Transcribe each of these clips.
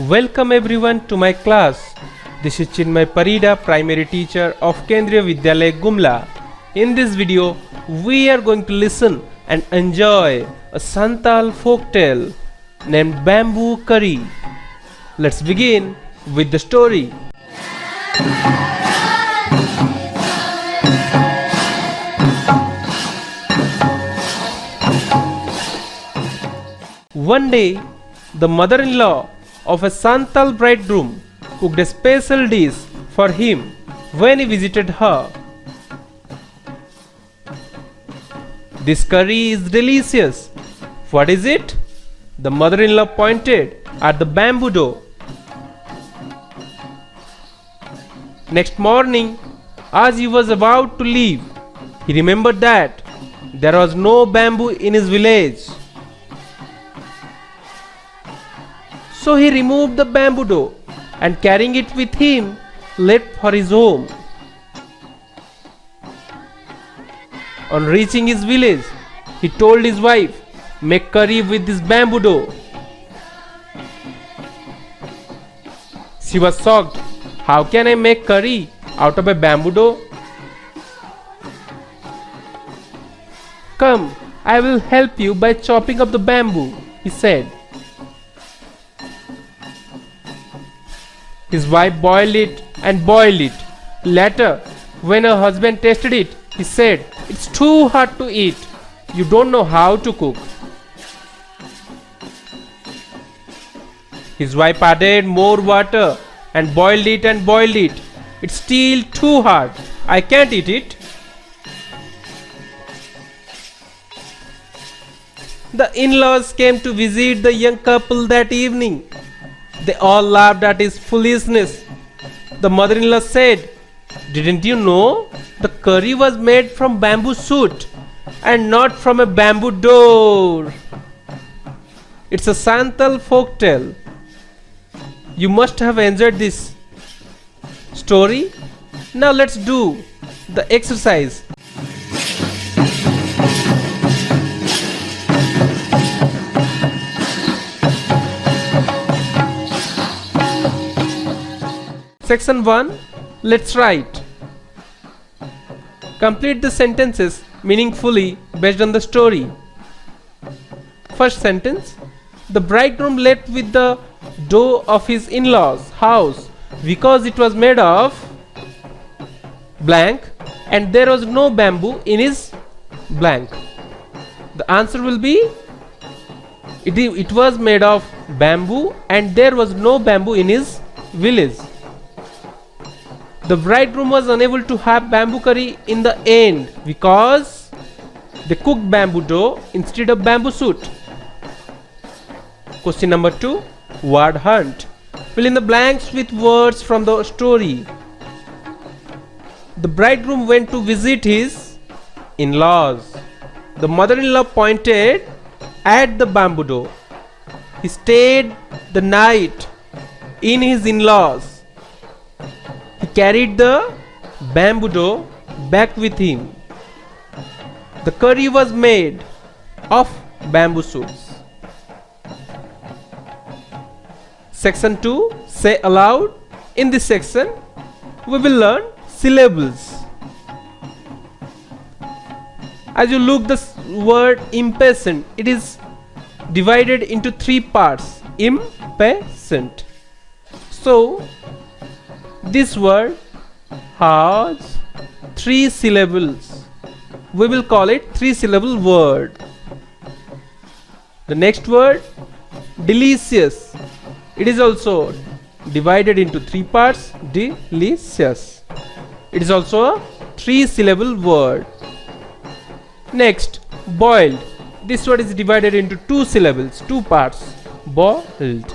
Welcome everyone to my class. This is Chinmay Parida, primary teacher of Kendriya Vidyalaya Gumla. In this video, we are going to listen and enjoy a Santal folk tale named Bamboo Curry. Let's begin with the story. One day, the mother-in-law of a Santal bridegroom cooked a special dish for him when he visited her. This curry is delicious. What is it? The mother-in-law pointed at the bamboo dough. Next morning, as he was about to leave, he remembered that there was no bamboo in his village. So he removed the bamboo dough and carrying it with him left for his home. On reaching his village, he told his wife, "Make curry with this bamboo dough." She was shocked. "How can I make curry out of a bamboo dough?" "Come, I will help you by chopping up the bamboo," he said. His wife boiled it and boiled it. Later, when her husband tasted it, he said, "It's too hard to eat. You don't know how to cook." His wife added more water and boiled it and boiled it. "It's still too hard. I can't eat it." The in-laws came to visit the young couple that evening. They all laughed at his foolishness. The mother-in-law said, "Didn't you know the curry was made from bamboo shoot and not from a bamboo door?" It's a Santal folk tale. You must have enjoyed this story. Now let's do the exercise. Section 1. Let's write. Complete the sentences meaningfully based on the story. First sentence. The bridegroom left with the dough of his in-laws' house because it was made of blank and there was no bamboo in his blank. The answer will be it was made of bamboo and there was no bamboo in his village. The bridegroom was unable to have bamboo curry in the end because they cooked bamboo dough instead of bamboo shoot. Question number 2. Word hunt. Fill in the blanks with words from the story. The bridegroom went to visit his in-laws. The mother-in-law pointed at the bamboo dough. He stayed the night in his in-laws. He carried the bamboo dough back with him. The curry was made of bamboo shoots. Section 2. Say aloud. In this section, we will learn syllables. As you look the word impatient, it is divided into 3 parts. Impatient. So, this word has 3 syllables. We will call it 3-syllable word. The next word, delicious. It is also divided into 3 parts. Delicious. It is also a 3-syllable word. Next, boiled. This word is divided into 2 syllables, 2 parts. Boiled.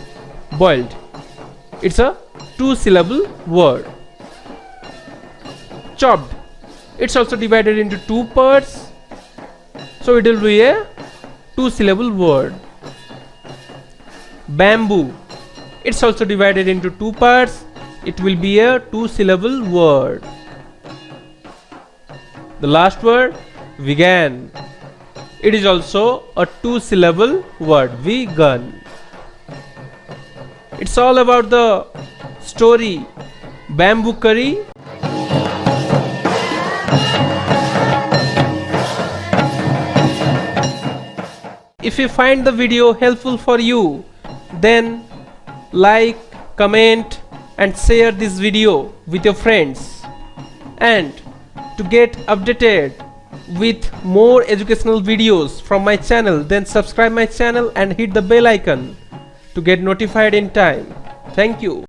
Boiled. It's a 2-syllable word. Chopped. It's also divided into 2 parts. So it will be a 2-syllable word. Bamboo. It's also divided into 2 parts. It will be a 2-syllable word. The last word, vegan. It is also a 2-syllable word. Vegan. It's all about the story Bamboo Curry. If you find the video helpful for you, then like, comment and share this video with your friends. And to get updated with more educational videos from my channel, then subscribe my channel and hit the bell icon to get notified in time. Thank you.